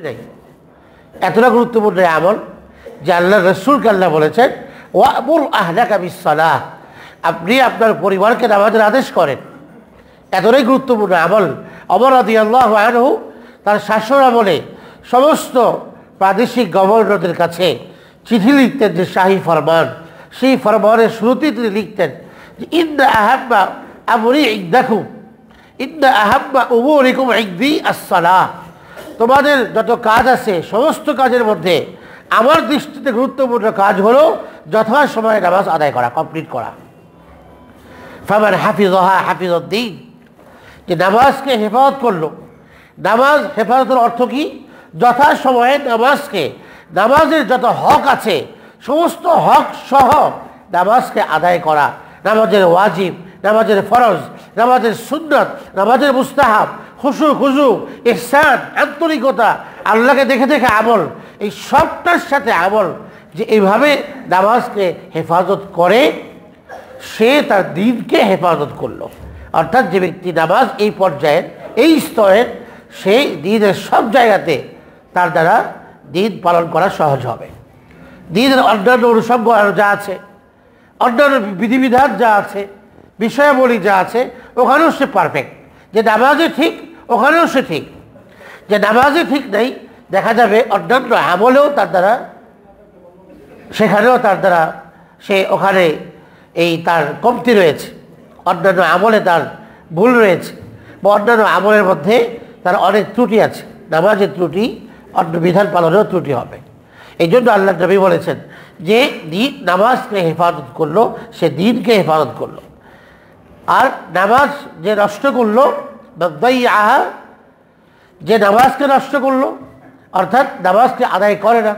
নাই। এতটা গুরুত্বপূর্ণ আমল যে আল্লাহ রাসূলকে আল্লাহ বলেছেন ওয়ামুর আহলাকা বিসসালাহ, আপনি আপনার পরিবারকে নামাজের আদেশ করেন। এতটাই গুরুত্বপূর্ণ আমল। ওমর রাদিয়াল্লাহু আনহু তার শাসন আমলে সমস্ত প্রাদেশিক গভর্নরদের কাছে চিঠি লিখতেন যে শাহী ফরমান, সেই ফরমানের শুরুতেই তিনি লিখতেন যে ইন্না আহাব্বা আমরি ইনদাকুম ইন্না আহাব্বা উমুরিকুম ইনদি আস-সালাহ, তোমাদের যত কাজ আছে সমস্ত কাজের মধ্যে আমার দৃষ্টিতে গুরুত্বপূর্ণ কাজ হলো যথাসময়ে নামাজ আদায় করা, কমপ্লিট করা। ফামান হাফিজাহা হাফিজাদ্দীন, যে নামাজকে হেফাজত করলো। নামাজ হেফাজতের অর্থ কি? যথাসময়ে নামাজকে, নামাজের যত হক আছে সমস্ত হক সহ নামাজকে আদায় করা। নামাজের ওয়াজিব, নামাজের ফরজ, নামাজের সুন্নত, নামাজের মুস্তাহাব, খুশু খুজু, ইহসান, আন্তরিকতা, আল্লাহকে দেখে দেখে আমল, এই সবটার সাথে আমল যে এইভাবে নামাজকে হেফাজত করে সে তার দ্বীনকে হেফাজত করলো। অর্থাৎ যে ব্যক্তি নামাজ এই পর্যায়ের, এই স্তরের, সেই দ্বীনের সব জায়গাতে তার দ্বারা দ্বীন পালন করা সহজ হবে। দ্বীনের অন্যান্য অনুষঙ্গ যা আছে, অন্যান্য বিধিবিধান যা আছে, বিষয়াবলী যা আছে, ওখানেও সে পারফেক্ট। যে নামাজে ঠিক ওখানেও সে ঠিক। যে নামাজে ঠিক নেই, দেখা যাবে অন্যান্য আমলেও তার দ্বারা, সেখানেও তার দ্বারা সে ওখানে এই তার কমতি রয়েছে, অন্যান্য আমলে তার ভুল রয়েছে, বা অন্যান্য আমলের মধ্যে তার অনেক ত্রুটি আছে। নামাজের ত্রুটি অন্য বিধান পালনেও ত্রুটি হবে। এই জন্য আল্লাহ নবী বলেছেন যে দ্বীন নামাজকে হেফাজত করলো, সে দ্বীনকে হেফাজত করলো। আর নামাজ যে নষ্ট করলো, বাদাইআহা, যে নামাজকে নষ্ট করলো, অর্থাৎ নামাজকে আদায় করে না,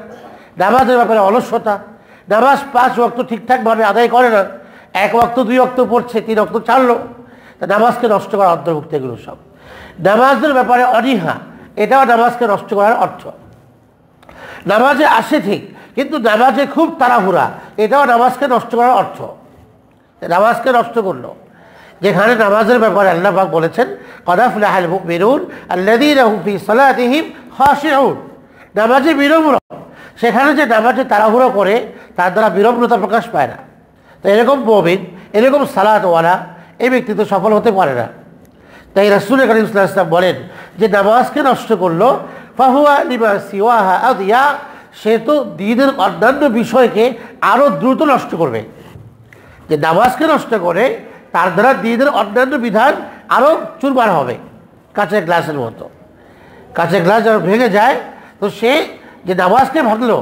নামাজের ব্যাপারে অলসতা, নামাজ 5 ওয়াক্ত ঠিকঠাকভাবে আদায় করে না, 1 ওয়াক্ত 2 ওয়াক্ত পড়ছে, 3 ওয়াক্ত ছাড়লো, তা নামাজকে নষ্ট করার অন্তর্ভুক্ত এগুলো সব। নামাজের ব্যাপারে অনীহা, এটাও নামাজকে নষ্ট করার অর্থ। নামাজে আসে ঠিক, কিন্তু নামাজে খুব তাড়াহুড়া, এটাও নামাজকে নষ্ট করার অর্থ। নামাজকে নষ্ট করলো। যেখানে নামাজের ব্যাপারে আল্লাহ পাক বলেছেন ক্বাদ আফলাহাল মুমিনুন আল্লাযীনা হুম ফী সালাতিহিম খাশিউন, নামাজে বিনম্র। সেখানে যে নামাজে তাড়াহুড়ো করে তার দ্বারা বিনম্রতা প্রকাশ পায় না। তো এরকম মুমিন, এরকম সালাতওয়ালা এই ব্যক্তি তো সফল হতে পারে না। তাই রাসূল কারীম সাল্লাল্লাহু আলাইহি ওয়াসাল্লাম বলেন যে নামাজকে নষ্ট করলো ফাহুয়া লিমা সিওয়াহা আদিয়া, সে তো দ্বীনের অন্যান্য বিষয়কে আরও দ্রুত নষ্ট করবে। যে নামাজকে নষ্ট করে তার দ্বারা দ্বীনের অন্যান্য বিধান আরও চুরমার হবে, কাঁচের গ্লাসের মতো। কাঁচের গ্লাস যখন ভেঙে যায়, তো সে যে নামাজকে ভাঙলো,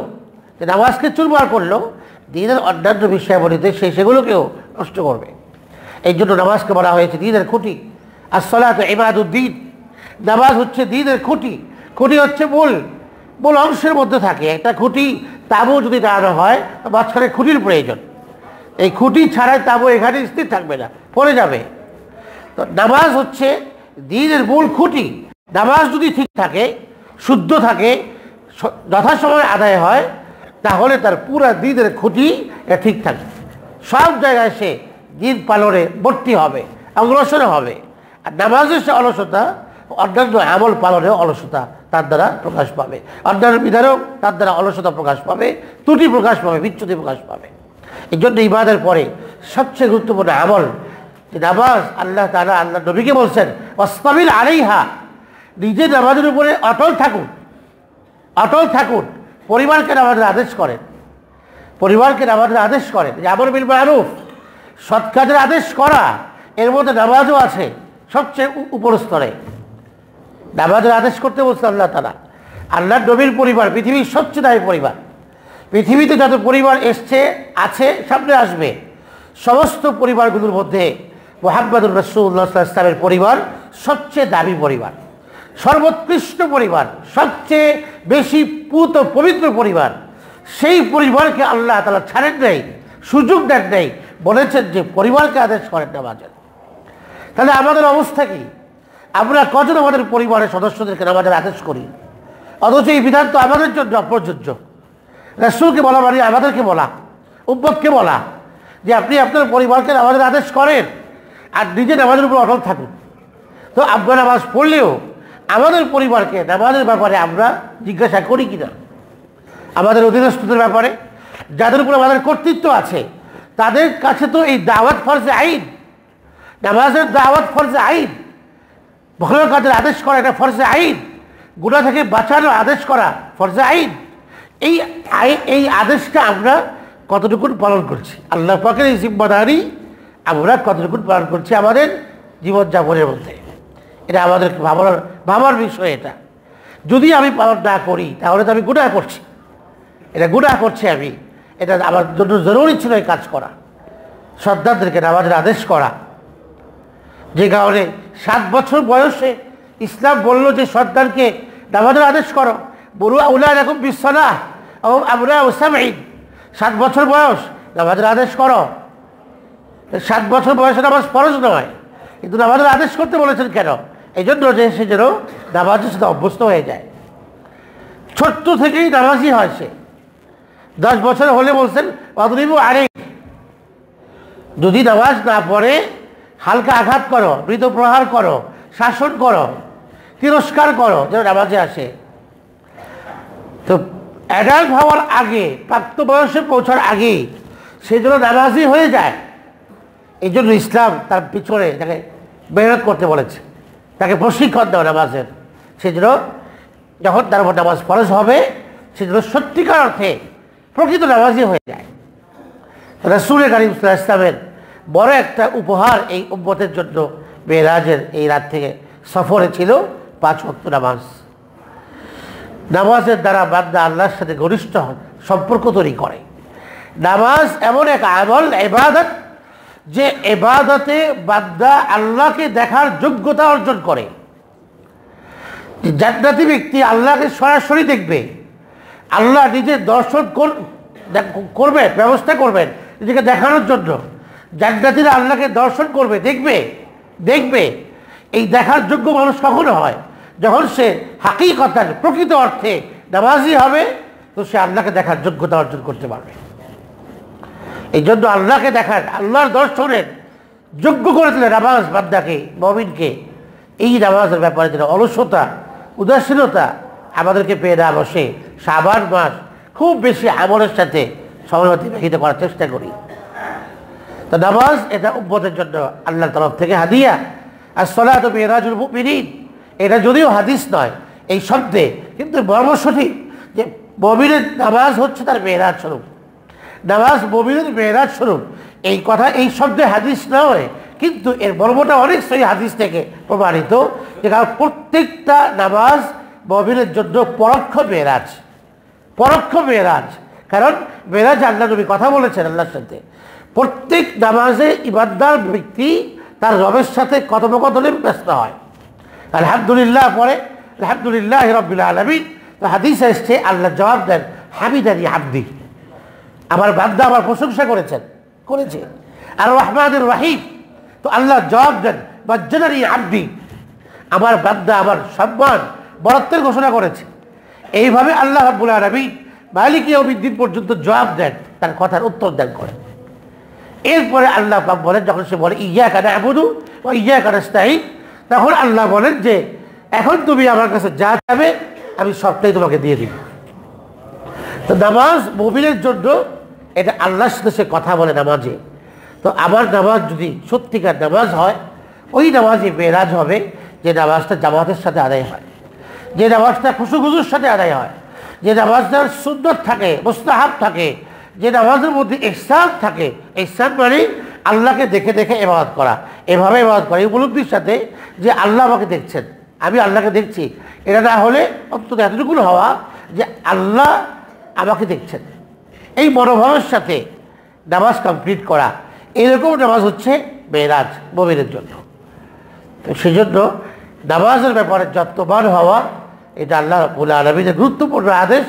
যে নামাজকে চুরমার করলো, দ্বীনের অন্যান্য বিষয়াবলীতে সে সেগুলোকেও নষ্ট করবে। এই জন্য নামাজকে বলা হয়েছে দ্বীনের খুঁটি। আসসালাতু ইমাদুদ্দীন, নামাজ হচ্ছে দ্বীনের খুঁটি। খুঁটি হচ্ছে মূল অংশের মধ্যে থাকে একটা খুঁটি। তাবু যদি দাঁড়ানো হয়, মাঝখানে খুঁটির প্রয়োজন। এই খুঁটি ছাড়াই তাবু এখানে স্থির থাকবে না, পড়ে যাবে। তো নামাজ হচ্ছে দ্বীনের মূল খুঁটি। নামাজ যদি ঠিক থাকে, শুদ্ধ থাকে, যথাসময়ে আদায় হয়, তাহলে তার পুরা দ্বীনের খুঁটি ঠিক থাকে। সব জায়গায় সে দ্বীন পালনে ভর্তি হবে, অগ্রসর হবে। আর নামাজের সে অলসতা, অন্যান্য আমল পালনেও অলসতা তার দ্বারা প্রকাশ পাবে, অন্যান্য বিধানেও তার দ্বারা অলসতা প্রকাশ পাবে, ত্রুটি প্রকাশ পাবে, বিচ্যুতি প্রকাশ পাবে। এই জন্য ইবাদের পরে সবচেয়ে গুরুত্বপূর্ণ আমল যে নামাজ। আল্লাহ তাআলা আল্লাহ নবীকে বলছেন ওয়াসতাবির আলাইহা, নিজে নামাজের উপরে অটল থাকুন, অটল থাকুন। পরিবারকে নামাজের আদেশ করেন, পরিবারকে নামাজের আদেশ করেন। যে আমর বিল মারুফ, সৎ কাজের আদেশ করা, এর মধ্যে নামাজও আছে সবচেয়ে উপর স্তরে। নামাজের আদেশ করতে বলছে আল্লাহ তাআলা। আল্লাহ নবীর পরিবার পৃথিবীর সবচেয়ে দামি পরিবার। পৃথিবীতে যত পরিবার এসছে, আছে, সামনে আসবে, সমস্ত পরিবারগুলোর মধ্যে মুহাম্মদুর রাসূলুল্লাহ সাল্লাল্লাহু আলাইহি ওয়াসাল্লামের পরিবার সবচেয়ে দামি পরিবার, সর্বোৎকৃষ্ট পরিবার, সবচেয়ে বেশি পুত পবিত্র পরিবার। সেই পরিবারকে আল্লাহ তাআলা ছাড়েন নাই, সুযোগ দেন নাই, বলেছেন যে পরিবারকে আদেশ করেন নামাজের। তাহলে আমাদের অবস্থা কি? আমরা কজন আমাদের পরিবারের সদস্যদেরকে নামাজের আদেশ করি? অথচ এই বিধান তো আমাদের জন্য অপ্রযোজ্য। রাসূলকে বলা মানে আমাদেরকে বলা, উম্মতকে বলা যে আপনি আপনার পরিবারকে নামাজের আদেশ করেন আর নিজে নামাজের উপর অটল থাকুন। তো আপনার নামাজ পড়লেও আমাদের পরিবারকে নামাজের ব্যাপারে আমরা জিজ্ঞাসা করি কিনা, আমাদের অধীনস্থদের ব্যাপারে, যাদের উপর আমাদের কর্তৃত্ব আছে, তাদের কাছে তো এই দাওয়াত ফরজে আইন, নামাজের দাওয়াত ফরজে আইন, ভালো কাজের আদেশ করা এটা ফরজে আইন, গুনাহ থেকে বাঁচানোর আদেশ করা ফরজে আইন। এই আদেশটা আমরা কতটুকু পালন করছি, আল্লাহ পাকের এই জিম্মাদারি আমরা কতটুকু পালন করছি আমাদের জীবনযাপনের মধ্যে, এটা আমাদের ভাবার বিষয়। এটা যদি আমি পালন না করি তাহলে তো আমি গুনাহ করছি, এটা গুনাহ করছি আমি। এটা আমার জন্য জরুরি ছিল এই কাজ করা, সন্তানদেরকে নামাজের আদেশ করা। যে কারণে 7 বছর বয়সে ইসলাম বলল যে সন্তানকে নামাজের আদেশ করো, বলু আউলাদাকুম বিসসালাহ ও আমরা ওসামাইন। 7 বছর বয়স নামাজের আদেশ করো। 7 বছর বয়সে নামাজ ফরজ নয়, কিন্তু নামাজের আদেশ করতে বলেছেন কেন? এই জন্য যে সে যেন নামাজের সাথে অভ্যস্ত হয়ে যায়, ছোট্ট থেকেই নামাজি হয় সে। 10 বছর হলে বলছেন অদরিবু আরে, যদি নামাজ না পড়ে হালকা আঘাত করো, মৃত প্রহার করো, শাসন করো, তিরস্কার করো, যেন নামাজে আসে। তো অ্যাডাল্ট হওয়ার আগে, প্রাপ্ত বয়সে পৌঁছার আগেই সে যেন নামাজি হয়ে যায়, এই জন্য ইসলাম তার পিছনে তাকে মেহনত করতে বলেছে, তাকে প্রশিক্ষণ দেওয়া নামাজের। সে যেন যখন তার উপর নামাজ ফরজ হবে সে যেন সত্যিকার অর্থে প্রকৃত নামাজি হয়ে যায়। রাসূল কারীম সাল্লাল্লাহু আলাইহি ওয়াসাল্লামের বড় একটা উপহার এই উম্মতের জন্য মেরাজের এই রাত থেকে সফরে ছিল 5 ওয়াক্ত নামাজ। নামাজের দ্বারা বান্দা আল্লাহর সাথে ঘনিষ্ঠ সম্পর্ক তৈরি করে। নামাজ এমন এক আমল, ইবাদত, যে ইবাদতে বান্দা আল্লাহকে দেখার যোগ্যতা অর্জন করে। জান্নাতি ব্যক্তি আল্লাহকে সরাসরি দেখবে, আল্লাহ নিজের দর্শন করবে, ব্যবস্থা করবেন নিজেকে দেখানোর জন্য। জান্নাতীরা আল্লাহকে দর্শন করবে, দেখবে। এই দেখার যোগ্য মানুষ কখনো হয় যখন সে হাকিকতার প্রকৃত অর্থে নামাজি হবে, তো সে আল্লাহকে দেখার যোগ্যতা অর্জন করতে পারবে। এই জন্য আল্লাহকে দেখার, আল্লাহর দর্শনের যোগ্য করে দিলে নামাজ বান্দাকে, মুমিনকে। এই নামাজের ব্যাপারে যেন অলসতা, উদাসীনতা আমাদেরকে পেয়ে না বসে, শাবান মাস খুব বেশি আমলের সাথে সময় অতিবাহিত করার চেষ্টা করি। তো নামাজ এটা উম্মতের জন্য আল্লাহর তরফ থেকে হাদিয়া। as-salatu মিরাজুল মুমিনিন, এটা যদিও হাদিস নয় এই শব্দে, কিন্তু মর্ম সঠিক যে মুমিনের নামাজ হচ্ছে তার মেরাজ স্বরূপ। নামাজ মুমিনের মেরাজ স্বরূপ, এই কথা এই শব্দে হাদিস নয়, কিন্তু এর মর্মটা অনেক সহি হাদিস থেকে প্রমাণিত। যে কারণ প্রত্যেকটা নামাজ মুমিনের জন্য পরোক্ষ মেরাজ, পরোক্ষ মেরাজ। কারণ মেরাজ আল্লাহ নবী কথা বলেছেন আল্লাহর সাথে। প্রত্যেক নামাজে ইবাদদার ব্যক্তি তার রবের সাথে কথোপকথনে ব্যস্ত হয়। আলহামদুলিল্লাহ পরে আলহামদুলিল্লাহ রাব্বিল আলামিন, তো হাদিসে এসছে আল্লাহ জবাব দেন হামিদানি আব্দি, আমার বান্দা আমার প্রশংসা করেছে। আর রহমানুর রহিম, তো আল্লাহ জবাব দেন মাজ্জাদানি আব্দি, আমার বান্দা আমার সম্মান বরত্বের ঘোষণা করেছে। এইভাবে আল্লাহ রাব্বুল আলামিন মালিক ইয়াউমিদ্দিন পর্যন্ত জবাব দেন, তার কথার উত্তর দেন করেন। এরপরে আল্লাহ পাক বলেন, যখন সে বলে ইয়্যাকা না'বুদু ওয়া ইয়্যাকা নাস্তাঈন, তখন আল্লাহ বলেন যে এখন তুমি আমার কাছে যা চাবে আমি সবটাই তোমাকে দিয়ে দিব। তো নামাজ মুমিনের জন্য এটা আল্লাহর সাথে সে কথা বলে নামাজে। তো আমার নামাজ যদি সত্যিকার নামাজ হয়, ওই নামাজে মেরাজ হবে যে নামাজটা জামাতের সাথে আদায় হয়, যে নামাজটা খুশুখুজুর সাথে আদায় হয়, যে নামাজটার সুন্নত থাকে, মুস্তাহাব থাকে, যে নামাজের মধ্যে ইহসান থাকে। ইহসান মানে আল্লাহকে দেখে দেখে ইবাদত করা, এভাবে ইবাদত করা, এই উপলব্ধির সাথে যে আল্লাহ আমাকে দেখছেন, আমি আল্লাহকে দেখছি। এটা না হলে অন্তত এতটুকু হওয়া যে আল্লাহ আমাকে দেখছেন, এই মনোভাবের সাথে নামাজ কমপ্লিট করা, এরকম নামাজ হচ্ছে মেরাজ মুমিনের জন্য। তো সেজন্য নামাজের ব্যাপারে যত্নবান হওয়া এটা আল্লাহ রাব্বুল আলামিনের গুরুত্বপূর্ণ আদেশ।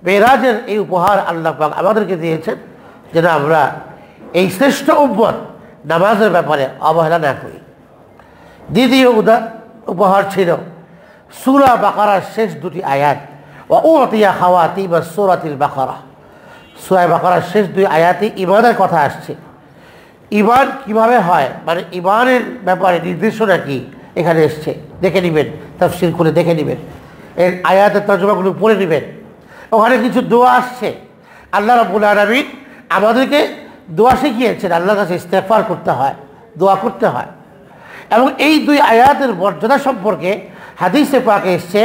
মেরাজের এই উপহার আল্লাহ পাক আমাদেরকে দিয়েছেন যেন আমরা এই শ্রেষ্ঠ উম্মত নামাজের ব্যাপারে অবহেলা না করি। দ্বিতীয় উপহার ছিল সূরা বাকারার শেষ 2টি আয়াত, ওয়া উতিয়া খাওয়াতিম সূরাতিল বাকারা। সূরা বাকারার শেষ 2 আয়াতে ঈমানের কথা আসছে। ঈমান কিভাবে হয়, মানে ঈমানের ব্যাপারে নির্দেশনা কি, এখানে এসছে, দেখে নেবেন, তাফসীর করে দেখে নেবেন, এর আয়াতের তর্জমাগুলো পড়ে নেবেন। ওখানে কিছু দোয়া আসছে। আল্লাহ রাব্বুল আলামিন আমাদেরকে দোয়া শিখিয়েছেন, আল্লাহর কাছে ইস্তেগফার করতে হয়, দোয়া করতে হয়। এবং এই দুই আয়াতের মর্যাদা সম্পর্কে হাদিসে পাকে এসছে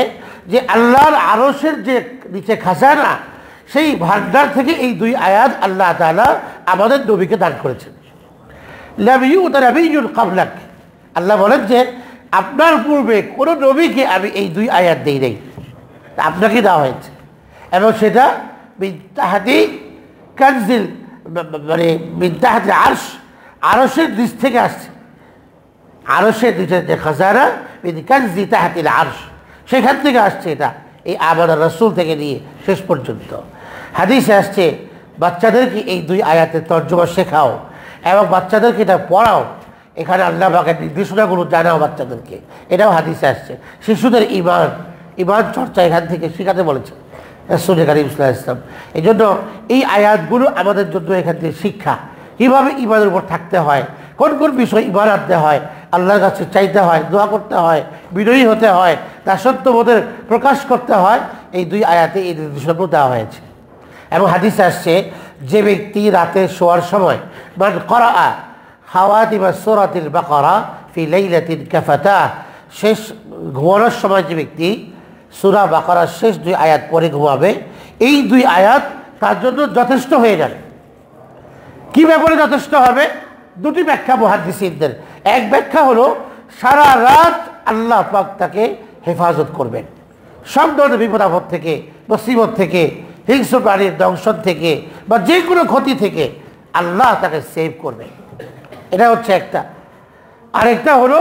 যে আল্লাহর আরশের যে নিচে খাজানা, সেই ভান্ডার থেকে এই দুই আয়াত আল্লাহ তাআলা আমাদের নবীকে দান করেছেন। লাম ইউতা নাবিয়্যুন ক্বাবলাক, আল্লাহ বলেন যে আপনার পূর্বে কোনো নবীকে আমি এই দুই আয়াত দেই নাই, আপনাকে দেওয়া হয়েছে। এবং সেটা মিন তাহতি কানজিল, মানে মিন তাহতি আরশ, আরশের নিচ থেকে আসছে। আরশের নিচে যে খাজানা, মিন কানজি তাহতিল আরশ, সেখান থেকে আসছে। এটা এই আমাদের রাসূল থেকে নিয়ে শেষ পর্যন্ত হাদিসে আসছে বাচ্চাদেরকে এই দুই আয়াতের তর্জমা শেখাও এবং বাচ্চাদেরকে এটা পড়াও। এখানে আল্লাহ পাকের নির্দেশনাগুলো জানাও বাচ্চাদেরকে, এটাও হাদিসে আসছে। শিশুদের ইমান চর্চা এখান থেকে শেখাতে বলেছেন রাসূল কারীম সাল্লাল্লাহু আলাইহি ওয়াসাল্লাম। এই জন্য এই আয়াতগুলো আমাদের জন্য এখান থেকে শিক্ষা, কীভাবে ইমানের উপর থাকতে হয়, কোন কোন বিষয় ইমান আনতে হয়, আল্লাহর কাছে চাইতে হয়, দোয়া করতে হয়, বিনয়ী হতে হয়, দাসত্ববোধের প্রকাশ করতে হয়, এই দুই আয়াতে এই নির্দেশনাগুলো দেওয়া হয়েছে। এবং হাদিসে আসছে যে ব্যক্তি রাতে শোয়ার সময় মান ক্বারাআ খাওয়াতিমা সূরাতিল বাকারা ফি লাইলাতিন কাফাতাহ, শেষ ঘুমানোর সময় যে ব্যক্তি সূরা বাকারার শেষ দুই আয়াত পরে ঘুমাবে, এই দুই আয়াত তার জন্য যথেষ্ট হয়ে যাবে। কি ব্যাপারে যথেষ্ট হবে? দুটি ব্যাখ্যা মুহাদ্দিসিনদের। এক ব্যাখ্যা হলো সারা রাত আল্লাহ পাক তাকে হেফাজত করবেন সব ধরনের বিপদ আপদ থেকে, মুসিবত থেকে, হিংস্র প্রাণীর দংশন থেকে বা যে কোনো ক্ষতি থেকে আল্লাহ তাকে সেভ করবে। এটা হচ্ছে একটা। আরেকটা হলো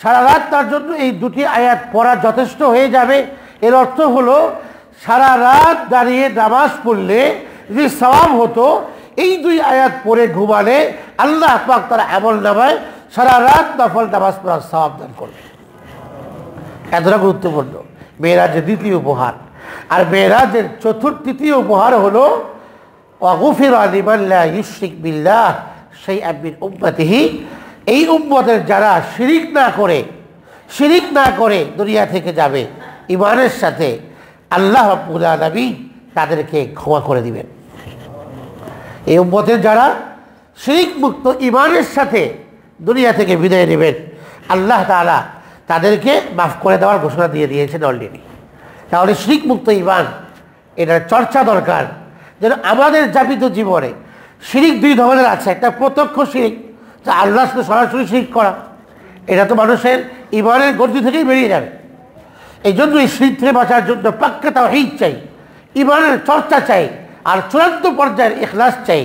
সারা রাত তার জন্য এই দুটি আয়াত পড়া যথেষ্ট হয়ে যাবে। এর অর্থ হলো সারা রাত দাঁড়িয়ে নামাজ পড়লে যে সওয়াব হতো, এই দুই আয়াত পড়ে ঘুমালে আল্লাহ পাক তার আমল নামায় সারা রাত নফল নামাজ পড়ার সওয়াব দান করবে। এতটা গুরুত্বপূর্ণ মেরাজের দ্বিতীয় উপহার। আর মেরাজের তৃতীয় উপহার হলো ওয়াগফিরা লিমান লা ইউশরিক বিল্লাহ শাইআন মিন উম্মতিহি, এই উম্মতের যারা শিরিক না করে দুনিয়া থেকে যাবে ঈমানের সাথে, আল্লাহ রাব্বুল আলামিন তাদেরকে ক্ষমা করে দিবেন। এই উম্মতের যারা শিরিক মুক্ত ঈমানের সাথে দুনিয়া থেকে বিদায় নেবেন, আল্লাহ তাআলা তাদেরকে মাফ করে দেওয়ার ঘোষণা দিয়ে দিয়েছেন অলরেডি। তাহলে শিরিক মুক্ত ঈমান, এটার চর্চা দরকার। যেন আমাদের যাপিত জীবনে শিরিক দুই ধরনের আছে। একটা প্রত্যক্ষ শিরিক, যা আল্লাহর সাথে সরাসরি শিরিক করা, এটা তো মানুষের ঈমানের গর্জি থেকেই বেরিয়ে যাবে। এই জন্য এই শিরিক থেকে বাঁচার জন্য পাক্কা তাওহীদ চাই, ঈমানের চর্চা চাই, আর চূড়ান্ত পর্যায়ের ইখলাস চাই।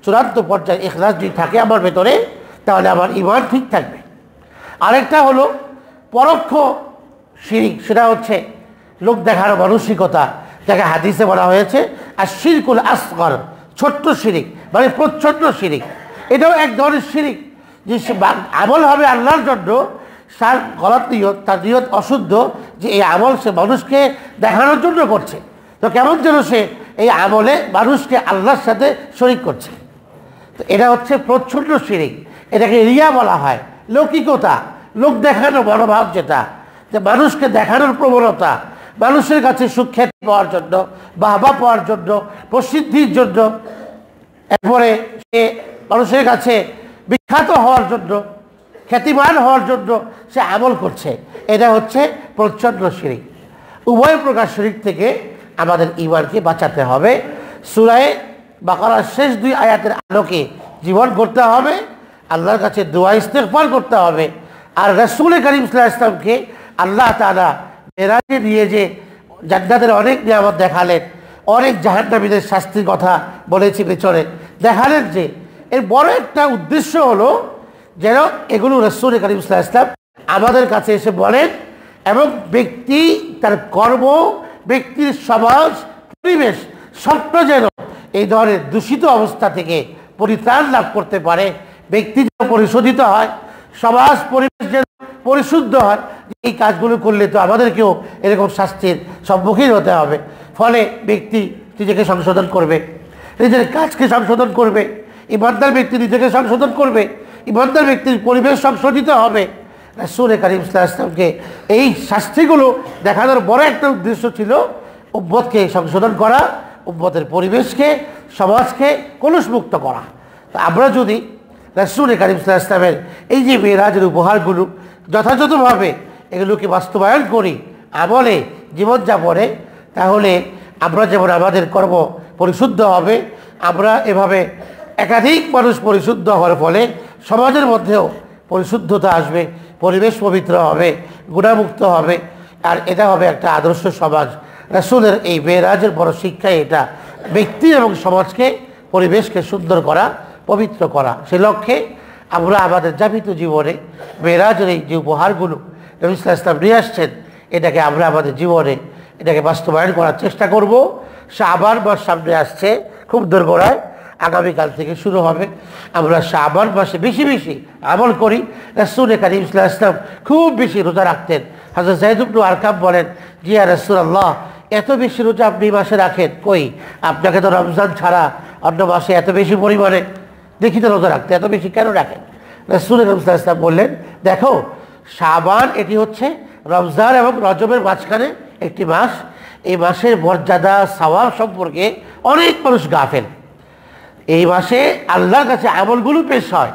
চূড়ান্ত পর্যায়ের ইখলাস যদি থাকে আমার ভেতরে, তাহলে আমার ঈমান ঠিক থাকবে। আরেকটা হলো পরোক্ষ শিরিক, সেটা হচ্ছে লোক দেখার মানসিকতা, যাকে হাদিসে বলা হয়েছে আর শিরকুল আসগর, ছোট্ট শিরিক, মানে প্রচ্ছন্ন শিরিক। এটাও এক ধরনের শিরিক, যে আমল হবে আল্লাহর জন্য, তার গলত নিয়ত, তার নিয়ত অশুদ্ধ, যে এই আমল সে মানুষকে দেখানোর জন্য করছে। তো কেমন যেন সে এই আমলে মানুষকে আল্লাহর সাথে শরীক করছে। তো এটা হচ্ছে প্রচ্ছন্ন শিরিক। এটাকে রিয়া বলা হয়, লৌকিকতা, লোক দেখানো মনোভাব, যেটা যে মানুষকে দেখানোর প্রবণতা, মানুষের কাছে সুখ্যাতি পাওয়ার জন্য, বাহবা পাওয়ার জন্য, প্রসিদ্ধির জন্য, এরপরে সে মানুষের কাছে বিখ্যাত হওয়ার জন্য, খ্যাতিমান হওয়ার জন্য সে আমল করছে। এটা হচ্ছে প্রচ্ছন্ন শিরিক। উভয় প্রকার শিরিক থেকে আমাদের ঈমানকে বাঁচাতে হবে। সূরা বাকারার শেষ দুই আয়াতের আলোকে জীবন করতে হবে, আল্লাহর কাছে দোয়া ইস্তেগফার করতে হবে। আর রাসূল কারীম সাল্লাল্লাহু আলাইহি ওয়াসাল্লামকে আল্লাহ তাআলা মেরাজে নিয়ে যে জান্নাতের অনেক নিয়ামত দেখালেন, অনেক জাহান্নামীদের শাস্তির কথা বলেছি পেছনে, দেখালেন যে এর বড় একটা উদ্দেশ্য হলো যেন এগুলো রাসূল কারীম সাল্লাল্লাহু আলাইহি ওয়াসাল্লাম আমাদের কাছে এসে বলেন, এবং ব্যক্তি তার কর্ম, ব্যক্তির সমাজ, পরিবেশ সবটা যেন এই ধরনের দূষিত অবস্থা থেকে পরিত্রাণ লাভ করতে পারে। ব্যক্তি যেন পরিশোধিত হয়, সমাজ পরিবেশ যেন পরিশুদ্ধ হয়। এই কাজগুলো করলে তো আমাদেরকেও এরকম শাস্তির সম্মুখীন হতে হবে। ফলে ব্যক্তি নিজেকে সংশোধন করবে, নিজের কাজকে সংশোধন করবে, ইমানদার ব্যক্তি নিজেকে সংশোধন করবে, ইমানদার ব্যক্তির পরিবেশ সংশোধিত হবে, রাসূল কারীম সাল্লাল্লাহু আলাইহি ওয়াসাল্লামকে এই শাস্তিগুলো দেখানোর বড় একটা উদ্দেশ্য ছিল উম্মতকে সংশোধন করা, উম্মতের পরিবেশকে, সমাজকে কলুষমুক্ত করা। তো আমরা যদি রাসূল কারীম সাল্লাল্লাহু আলাইহি ওয়াসাল্লামের এই যে মেরাজের উপহারগুলো যথাযথভাবে এগুলোকে বাস্তবায়ন করি, আমলে জীবনযাপনে, তাহলে আমরা যেমন আমাদের কর্ম পরিশুদ্ধ হবে, আমরা এভাবে একাধিক মানুষ পরিশুদ্ধ হওয়ার ফলে সমাজের মধ্যেও পরিশুদ্ধতা আসবে, পরিবেশ পবিত্র হবে, গুণামুক্ত হবে, আর এটা হবে একটা আদর্শ সমাজ। রাসূলের এই মেরাজের বড় শিক্ষাই এটা, ব্যক্তি এবং সমাজকে, পরিবেশকে সুন্দর করা, পবিত্র করা। সে লক্ষ্যে আমরা আমাদের যাপিত জীবনে মেরাজের এই যে উপহারগুলো নবী সাল্লাল্লাহু আলাইহি ওয়াসাল্লাম নিয়ে আসছেন, এটাকে আমরা আমাদের জীবনে এটাকে বাস্তবায়ন করার চেষ্টা করব। শাবান মাস সামনে আসছে, খুব দোরগোড়ায়, আগামীকাল থেকে শুরু হবে। আমরা শাবান মাসে বেশি বেশি আমল করি। রাসূল কারীম সাল্লাল্লাহু আলাইহি ওয়াসাল্লাম খুব বেশি রোজা রাখতেন। হযরত যায়েদ ইবনে আরকাম বলেন, জি ইয়া রাসূলুল্লাহ, এত বেশি রোজা আপনি মাসে রাখেন, কই আপনাকে তো রমজান ছাড়া অন্য মাসে এত বেশি পরিমাণে দেখি তো রোজা রাখতে, এত বেশি কেন রাখেন? রাসূল সাল্লাল্লাহু আলাইহি ওয়াসাল্লাম বললেন, দেখো শাবান এটি হচ্ছে রমজান এবং রজবের মাঝখানে একটি মাস। এই মাসের মর্যাদা সওয়াব সম্পর্কে অনেক মানুষ গাফেল। এই মাসে আল্লাহর কাছে আমলগুলো পেশ হয়।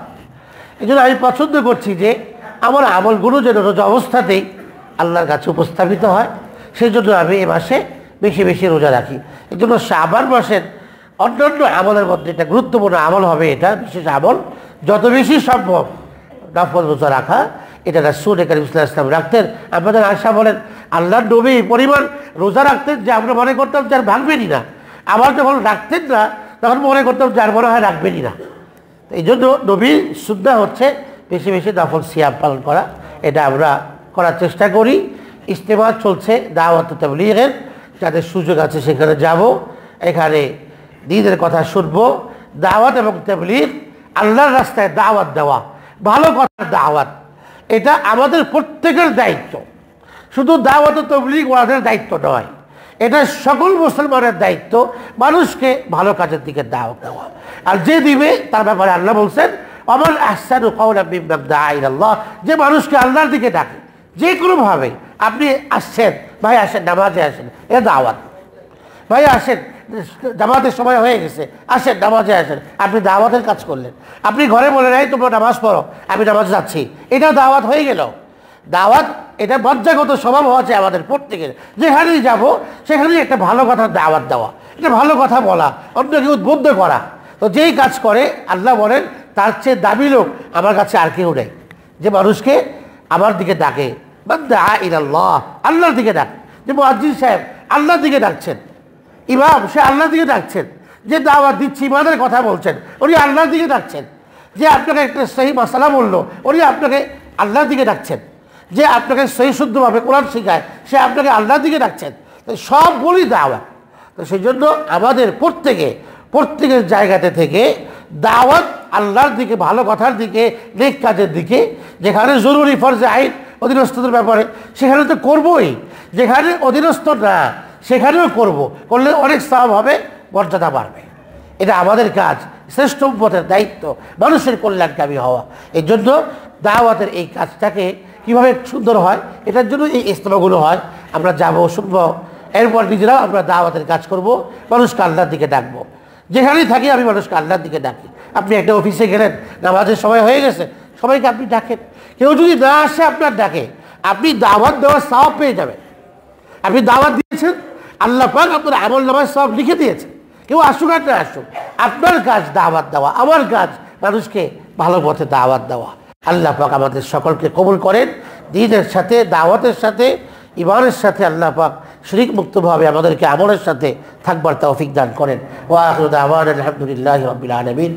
এই জন্য আমি পছন্দ করছি যে আমার আমলগুলো যেন রোজা অবস্থাতেই আল্লাহর কাছে উপস্থাপিত হয়। সেই জন্য আমি এই মাসে বেশি বেশি রোজা রাখি। এই জন্য শাবান মাসের অন্যান্য আমলের মধ্যে এটা গুরুত্বপূর্ণ আমল হবে, এটা বিশেষ আমল, যত বেশি সম্ভব নফল রোজা রাখা। এটা রাসূল কারীম সাল্লাল্লাহু আলাইহি ওয়াসাল্লাম রাখতেন। আমাদের আয়েশা বলেন, আল্লাহর নবী পরিমাণ রোজা রাখতেন যে আমরা মনে করতাম যে আর ভাঙবেনই না। আবার যখন রাখতেন না তখন মনে করতাম যে আর মনে হয় রাখবেনই না। এই জন্য নবীর সুন্নাহ হচ্ছে বেশি বেশি নফল সিয়াম পালন করা। এটা আমরা করার চেষ্টা করি। ইজতেমা চলছে দাওয়াত ও তাবলীগের, যাদের সুযোগ আছে সেখানে যাব, এখানে দ্বীনের কথা শুনবো। দাওয়াত এবং তাবলীগ, আল্লাহর রাস্তায় দাওয়াত দেওয়া, ভালো কথার দাওয়াত, এটা আমাদের প্রত্যেকের দায়িত্ব। শুধু দাওয়াত ও তাবলীগ ওয়াদের দায়িত্ব নয়, এটা সকল মুসলমানের দায়িত্ব মানুষকে ভালো কাজের দিকে দাওয়াত দেওয়া। আর যে দিবে তার ব্যাপারে আল্লাহ বলছেন, ওয়ামান আহসানু কাওলাম মিম্মান দাআ ইলাল্লাহ, যে মানুষকে আল্লাহর দিকে ডাকে যে কোনোভাবে। আপনি আসছেন, ভাই আসেন নামাজে আসেন, এটা দাওয়াত। ভাই আসেন, জামাতের সময় হয়ে গেছে, আসেন নামাজে আসেন, আপনি দাওয়াতের কাজ করলেন। আপনি ঘরে বলেন, এই তোমরা নামাজ পড়ো, আমি নামাজে যাচ্ছি, এটা দাওয়াত হয়ে গেল। দাওয়াত এটা মজ্জাগত স্বভাব হওয়া চাই আমাদের প্রত্যেকের। যেখানেই যাব সেখানেই একটা ভালো কথার দাওয়াত দেওয়া, এটা ভালো কথা বলা, অন্যকে উদ্বুদ্ধ করা। তো যেই কাজ করে আল্লাহ বলেন, তার চেয়ে দাবি লোক আমার কাছে আর কেউ নেই, যে মানুষকে আমার দিকে ডাকে। মান দাআ ইলাল্লাহ, আল্লাহর দিকে ডাকে। যে মুয়াজ্জিন সাহেব আল্লাহর দিকে ডাকছেন, ইমাম সে আল্লাহর দিকে ডাকছেন, যে দাওয়াত দিচ্ছি ইমানের কথা বলছেন উনি আল্লাহর দিকে ডাকছেন, যে আপনাকে একটা সহি মাসালা বললো উনি আপনাকে আল্লাহর দিকে ডাকছেন, যে আপনাকে সহি শুদ্ধভাবে কোরআন শেখায় সে আপনাকে আল্লাহর দিকে ডাকছেন। তো সবগুলি দাওয়াত। তো সেই জন্য আমাদের প্রত্যেকের জায়গাতে থেকে দাওয়াত আল্লাহর দিকে, ভালো কথার দিকে, নেক কাজের দিকে। যেখানে জরুরি ফরজে আইন অধীনস্থদের ব্যাপারে সেখানে তো করবোই, যেখানে অধীনস্থ না সেখানেও করলে অনেক সওয়াব হবে, মর্যাদা বাড়বে। এটা আমাদের কাজ, শ্রেষ্ঠ উম্মতের দায়িত্ব মানুষের কল্যাণকামী হওয়া। এই জন্য দাওয়াতের এই কাজটাকে কীভাবে সুন্দর হয়, এটার জন্য এই ইজতেমাগুলো হয়। আমরা যাব, শুনবো, এরপর নিজেরাও আমরা দাওয়াতের কাজ করব, মানুষকে আল্লাহর দিকে ডাকবো। যেখানেই থাকি আমি মানুষকে আল্লাহর দিকে ডাকি। আপনি একটা অফিসে গেলেন, নামাজের সময় হয়ে গেছে, সবাইকে আপনি ডাকেন। কেউ যদি না আসে আপনার ডাকে, আপনি দাওয়াত দেওয়ার সওয়াব পেয়ে যাবেন। আপনি দাওয়াত দিয়েছেন, আল্লাহ পাক আপনার আমল নামায় সব লিখে দিয়েছে। কেউ আসুক আর না আসুক, আপনার কাজ দাওয়াত দেওয়া, আমার কাজ মানুষকে ভালো পথে দাওয়াত দেওয়া। আল্লাহ পাক আমাদের সকলকে কবুল করেন। দ্বীনের সাথে, দাওয়াতের সাথে, ইমানের সাথে আল্লাহ পাক শিরক মুক্তভাবে আমাদেরকে আমলের সাথে থাকবার তৌফিক দান করেন। ওয়া আখিরু দাওয়ানা আলহামদুলিল্লাহি রাব্বিল আলামিন।